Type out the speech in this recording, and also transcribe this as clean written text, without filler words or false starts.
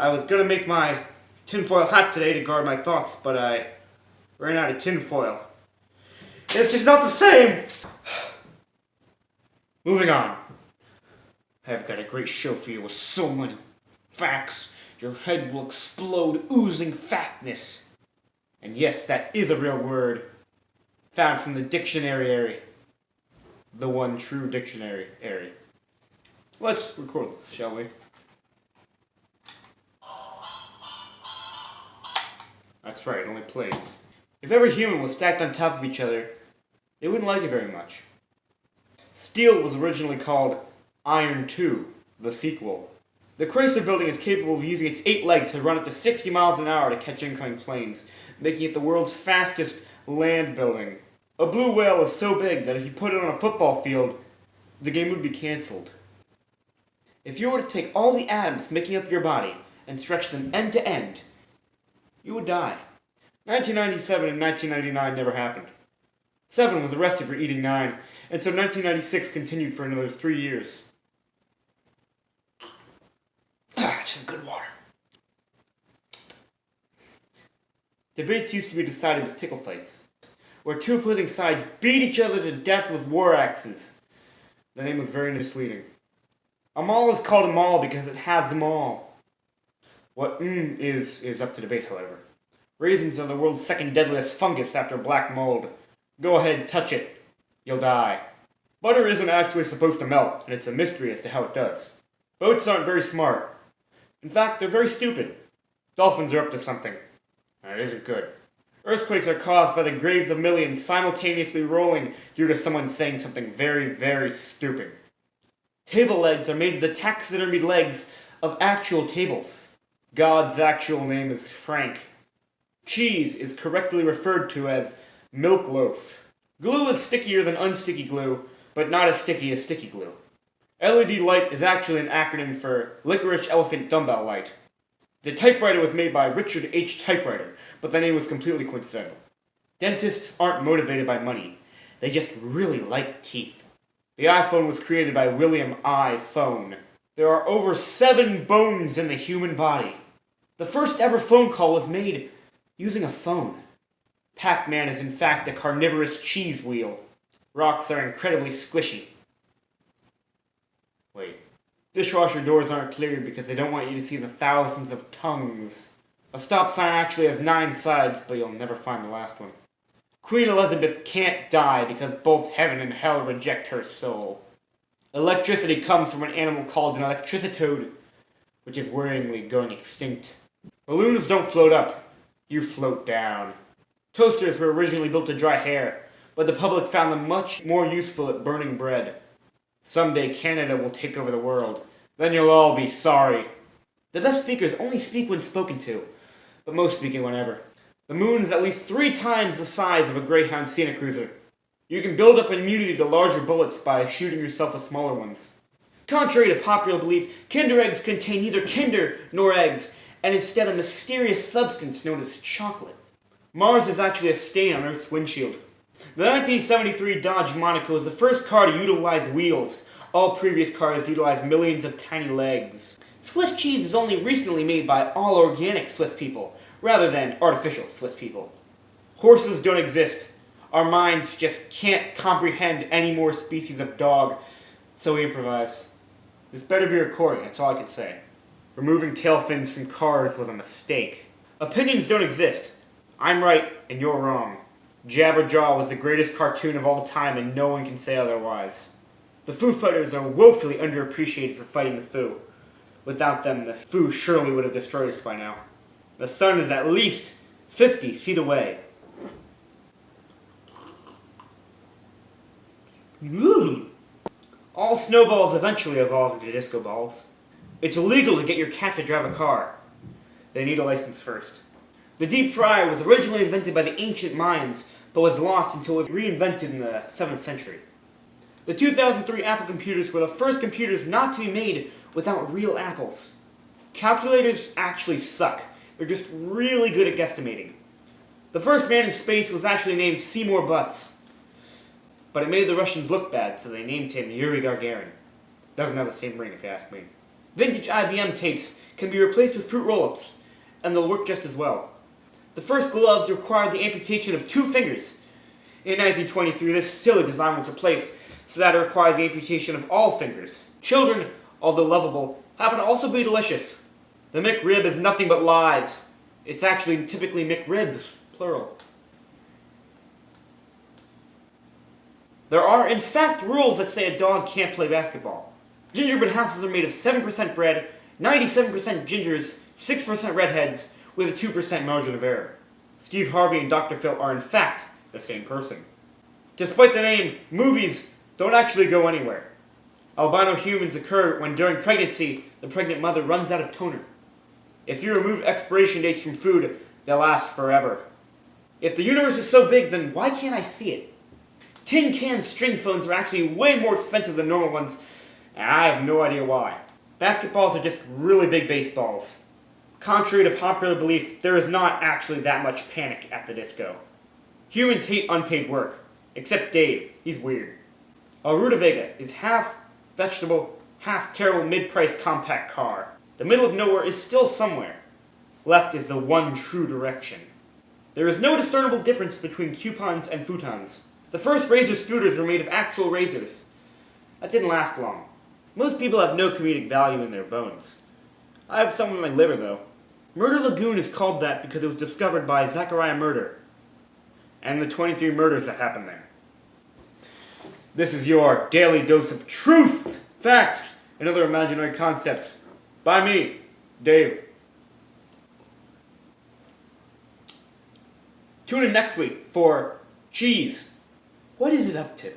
I was gonna make my tinfoil hat today to guard my thoughts, but I ran out of tinfoil. It's just not the same! Moving on. I've got a great show for you with so many facts. Your head will explode, oozing fatness. And yes, that is a real word. Found from the dictionary. The one true dictionary. Let's record this, shall we? That's right, it only plays. If every human was stacked on top of each other, they wouldn't like it very much. Steel was originally called Iron 2, the sequel. The Chrysler Building is capable of using its 8 legs to run up to 60 miles an hour to catch incoming planes, making it the world's fastest land building. A blue whale is so big that if you put it on a football field, the game would be cancelled. If you were to take all the atoms making up your body and stretch them end to end, you would die. 1997 and 1999 never happened. 7 was arrested for eating 9, and so 1996 continued for another 3 years. Some good water. Debates used to be decided with tickle fights, where 2 opposing sides beat each other to death with war axes. The name was very misleading. A mall is called a mall because it has them all. What is up to debate, however. Raisins are the world's second deadliest fungus after black mold. Go ahead, touch it. You'll die. Butter isn't actually supposed to melt, and it's a mystery as to how it does. Boats aren't very smart. In fact, they're very stupid. Dolphins are up to something. That isn't good. Earthquakes are caused by the graves of millions simultaneously rolling due to someone saying something very, very stupid. Table legs are made of the taxidermied legs of actual tables. God's actual name is Frank. Cheese is correctly referred to as milk loaf. Glue is stickier than unsticky glue, but not as sticky as sticky glue. LED light is actually an acronym for Licorice Elephant Dumbbell Light. The typewriter was made by Richard H. Typewriter, but the name was completely coincidental. Dentists aren't motivated by money. They just really like teeth. The iPhone was created by William I. Phone. There are over 7 bones in the human body. The first ever phone call was made using a phone. Pac-Man is in fact a carnivorous cheese wheel. Rocks are incredibly squishy. Wait. Dishwasher doors aren't clear because they don't want you to see the thousands of tongues. A stop sign actually has 9 sides, but you'll never find the last one. Queen Elizabeth can't die because both heaven and hell reject her soul. Electricity comes from an animal called an electricitode, which is worryingly going extinct. Balloons don't float up. You float down. Toasters were originally built to dry hair, but the public found them much more useful at burning bread. Someday Canada will take over the world. Then you'll all be sorry. The best speakers only speak when spoken to, but most speak whenever. The moon is at least 3 times the size of a Greyhound Scenic Cruiser. You can build up immunity to larger bullets by shooting yourself with smaller ones. Contrary to popular belief, Kinder eggs contain neither Kinder nor eggs, and instead a mysterious substance known as chocolate. Mars is actually a stain on Earth's windshield. The 1973 Dodge Monaco is the first car to utilize wheels. All previous cars utilized millions of tiny legs. Swiss cheese is only recently made by all organic Swiss people, rather than artificial Swiss people. Horses don't exist. Our minds just can't comprehend any more species of dog, so we improvise. This better be recording, that's all I can say. Removing tail fins from cars was a mistake. Opinions don't exist. I'm right and you're wrong. Jabberjaw was the greatest cartoon of all time and no one can say otherwise. The Foo Fighters are woefully underappreciated for fighting the Foo. Without them, the Foo surely would have destroyed us by now. The sun is at least 50 feet away. All snowballs eventually evolve into disco balls. It's illegal to get your cat to drive a car. They need a license first. The deep fryer was originally invented by the ancient Mayans, but was lost until it was reinvented in the 7th century. The 2003 Apple computers were the first computers not to be made without real apples. Calculators actually suck. They're just really good at guesstimating. The first man in space was actually named Seymour Butts. But it made the Russians look bad, so they named him Yuri Gagarin. Doesn't have the same ring if you ask me. Vintage IBM tapes can be replaced with fruit roll-ups, and they'll work just as well. The first gloves required the amputation of 2 fingers. In 1923, this silly design was replaced so that it required the amputation of all fingers. Children, although lovable, happen to also be delicious. The McRib is nothing but lies. It's actually typically McRibs, plural. There are, in fact, rules that say a dog can't play basketball. Gingerbread houses are made of 7% bread, 97% gingers, 6% redheads, with a 2% margin of error. Steve Harvey and Dr. Phil are, in fact, the same person. Despite the name, movies don't actually go anywhere. Albino humans occur when during pregnancy, the pregnant mother runs out of toner. If you remove expiration dates from food, they'll last forever. If the universe is so big, then why can't I see it? Tin can string phones are actually way more expensive than normal ones, and I have no idea why. Basketballs are just really big baseballs. Contrary to popular belief, there is not actually that much panic at the disco. Humans hate unpaid work, except Dave. He's weird. A Rutabaga is half vegetable, half terrible mid-priced compact car. The middle of nowhere is still somewhere. Left is the one true direction. There is no discernible difference between coupons and futons. The first Razor scooters were made of actual razors. That didn't last long. Most people have no comedic value in their bones. I have some in my liver, though. Murder Lagoon is called that because it was discovered by Zachariah Murder, and the 23 murders that happened there. This is your daily dose of truth, facts, and other imaginary concepts. By me, Dave. Tune in next week for Cheese. What is it up to?